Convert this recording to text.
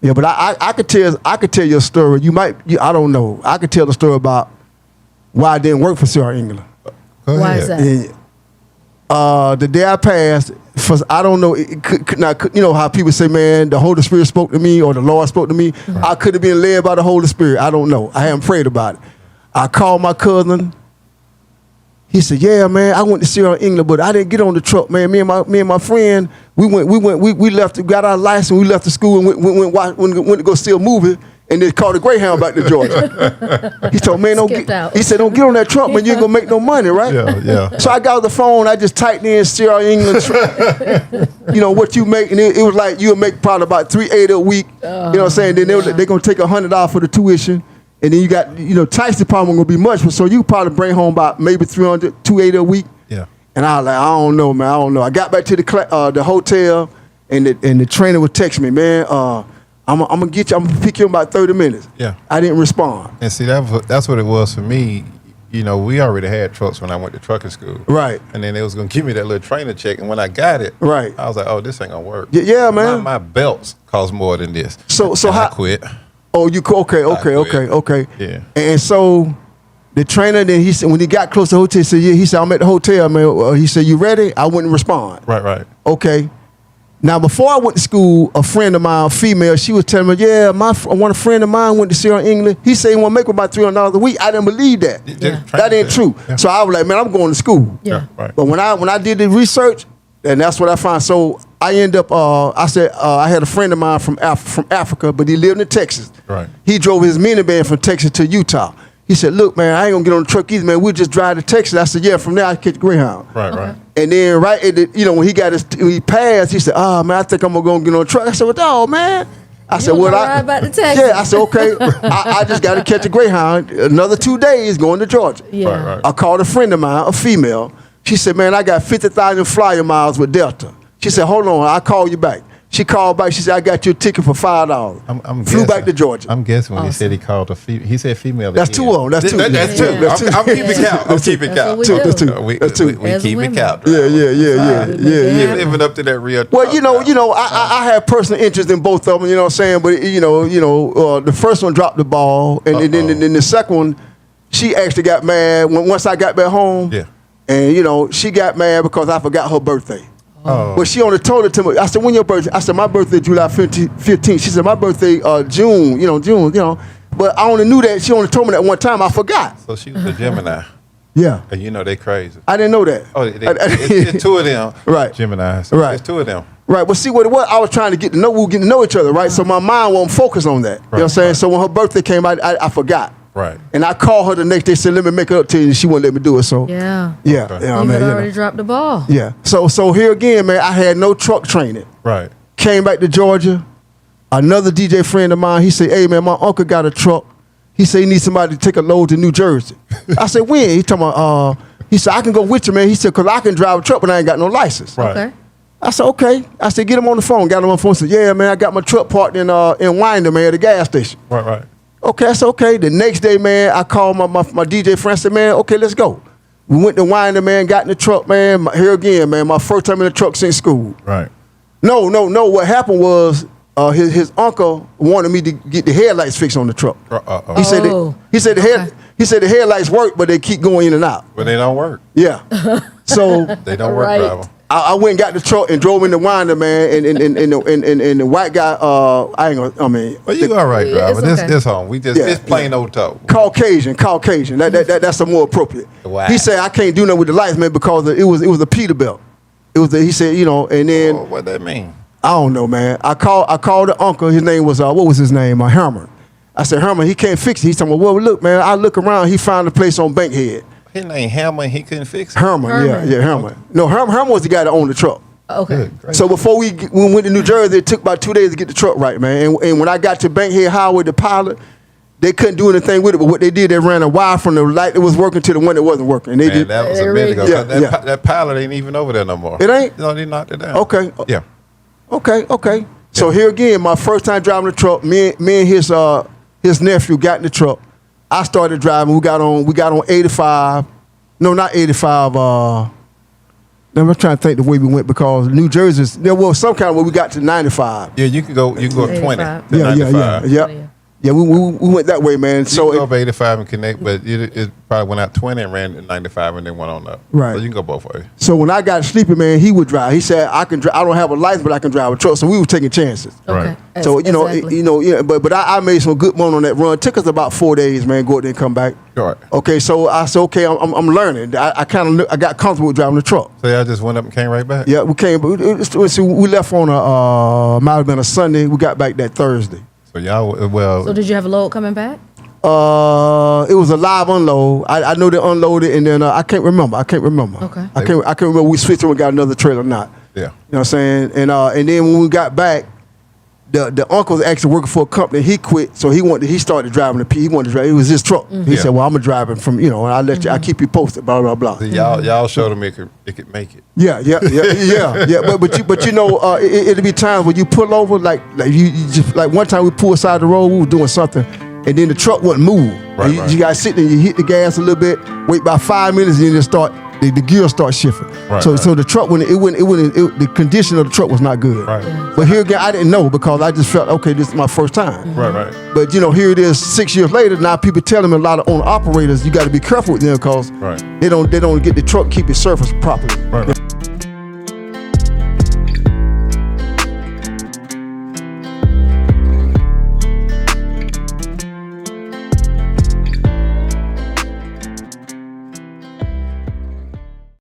Yeah, but I could tell you a story. I don't know. I could tell the story about why I didn't work for Sarah England. Why is that? And, the day I passed, I don't know. You know how people say, man, the Holy Spirit spoke to me or the Lord spoke to me. Mm-hmm. I could have been led by the Holy Spirit. I don't know. I haven't prayed about it. I called my cousin. He said, "Yeah, man, I went to Sarah England, but I didn't get on the truck, man. Me and my friend, we left, got our license, we left the school and went to go see a movie, and then called the Greyhound back to Georgia." He told, "Man, he said, don't get on that truck, man. You ain't gonna make no money, right?" Yeah. So I got on the phone. I just typed in Sarah England, you know what you make, and it was like you'll make probably about $380 a week. You know what I'm saying? Then they're gonna take $100 for the tuition. And then you got, tax department gonna be much, so you probably bring home about maybe $300, $280 a week. Yeah. And I was like, I don't know, man, I don't know. I got back to the hotel, and the trainer would text me, man, I'm gonna get you, I'm gonna pick you in about 30 minutes. Yeah. I didn't respond. And see, that's what it was for me. We already had trucks when I went to trucking school. Right. And then they was gonna give me that little trainer check, and when I got it, right, I was like, oh, this ain't gonna work. Yeah, man. My belts cost more than this. So I quit. Oh, you okay. Yeah. And so the trainer, then he said, when he got close to the hotel, he said, yeah, he said, I'm at the hotel, man. He said, you ready? I wouldn't respond. Right. Okay. Now, before I went to school, a friend of mine, a female, she was telling me, yeah, one friend of mine went to Sarah England. He said he want to make about $300 a week. I didn't believe that. Yeah. That ain't true. Yeah. So I was like, man, I'm going to school. Yeah. Right. But when I did the research, and that's what I found. So I end up, I said, I had a friend of mine from Africa, but he lived in Texas. Right. He drove his minivan from Texas to Utah. He said, look, man, I ain't gonna get on the truck either, man. We'll just drive to Texas. I said, yeah, from there I catch Greyhound. Right. And then when he passed, he said, oh, man, I think I'm gonna get on the truck. I said, well, dog, man. I said, well, ride back to Texas. Yeah, I said, okay, I just got to catch a Greyhound. Another 2 days going to Georgia. Yeah. Right. I called a friend of mine, a female. She said, man, I got 50,000 flyer miles with Delta. She said, hold on, I'll call you back. She called back. She said, I got you a ticket for $5. Flew back to Georgia. I'm guessing when he said he called a female, he said female. That's again. two of them. That's two. That's two. Yeah. I'm keeping count. I'm keeping count. That's two. We keep it count. Yeah. Living up to that real. Well, I have personal interest in both of them. You know what I'm saying? But the first one dropped the ball, and then the second one, she actually got mad once I got back home. Yeah. And she got mad because I forgot her birthday. Oh. But she only told it to me. I said, when your birthday? I said, my birthday July 15th. She said, my birthday June. But I only knew that. She only told me that one time. I forgot. So she was a Gemini. Yeah. And they crazy. I didn't know that. Oh, it's two of them. Right. Geminis. Right. It's two of them. Right. But see what it was? I was trying to get to know each other, right? So my mind wasn't focused on that. You know what I'm saying? Right. So when her birthday came, I forgot. Right. And I called her the next day, said, let me make it up to you, and she wouldn't let me do it. So yeah. Okay. You had already dropped the ball. Yeah. So here again, man, I had no truck training. Right. Came back to Georgia. Another DJ friend of mine, he said, hey man, my uncle got a truck. He said he needs somebody to take a load to New Jersey. I said, when? He talking about, he said, I can go with you, man. He said, because I can drive a truck, but I ain't got no license. Right. Okay. I said, okay. I said, get him on the phone. Got him on the phone. Said, yeah, man, I got my truck parked in Winder, man, at the gas station. Right. Okay, I said, okay. The next day, man, I called my DJ friend. I said, man, okay, let's go. We went to Winder, man, got in the truck, man. Here again, man, my first time in the truck since school. Right. No. What happened was his uncle wanted me to get the headlights fixed on the truck. He said the headlights work, but they keep going in and out. But they don't work. Yeah. So they don't work, right. driver. I went and got the truck and drove into Winder, man, and the white guy, Well, you all right, driver. This home. It's plain old talk. Caucasian. That's a more appropriate. Wow. He said I can't do nothing with the lights, man, because it was a Peterbilt. He said, and then what that mean? I don't know, man. I called the uncle. His name was what was his name? Herman. I said, Herman, he can't fix it. He's talking, well, look, man, I look around. He found a place on Bankhead. His name Herman. He couldn't fix it. Herman. Yeah, Herman. No, Herman was the guy that owned the truck. Okay. So before we went to New Jersey, it took about 2 days to get the truck right, man. And when I got to Bankhead Highway, the pilot, they couldn't do anything with it. But what they did, they ran a wire from the light that was working to the one that wasn't working. And that was a minute ago. Yeah, that pilot ain't even over there no more. It ain't? No, they knocked it down. Okay. Yeah. Okay. So here again, my first time driving the truck, me and his nephew got in the truck. I started driving. We got on 85. No, not 85. I'm trying to think the way we went because New Jersey's there was some kind of way we got to 95. Yeah, you can go up 20 to 85. 95. Yeah, we went that way, man. So you can go up 85 and connect, but it probably went out 20 and ran to 95 and then went on up. Right. So you can go both ways. So when I got sleepy, man, he would drive. He said, I can drive. I don't have a license, but I can drive a truck. So we were taking chances. Right. So Exactly. but I made some good money on that run. It took us about 4 days, man. Go out there and come back. Right. Okay, so I said, okay, I'm learning. I got comfortable with driving the truck. So y'all just went up and came right back? Yeah, we came. We left on might have been a Sunday. We got back that Thursday. So y'all So did you have a load coming back? It was a live unload. I know they unloaded, and then I can't remember. Okay. I can't remember. We switched and we got another trailer or not. Yeah. You know what I'm saying? And then when we got back, the uncle was actually working for a company. He quit, so he started driving the P. He wanted to drive. It was his truck. He said, "Well, I'm gonna drive it from and I let you. I keep you posted." Blah blah blah. So y'all showed him it could make it. Yeah. But it'll be times when you pull over, like you just like one time we pulled aside the road, we were doing something, and then the truck wouldn't move. Right, You gotta sit there, you hit the gas a little bit, wait about 5 minutes, and then the gears start shifting. Right, so the truck the condition of the truck was not good. Right. But here again, I didn't know because I just felt okay. This is my first time. Right. But here it is 6 years later. Now people telling me a lot of owner operators, you got to be careful with them because they don't get the truck keep it surface properly. Right.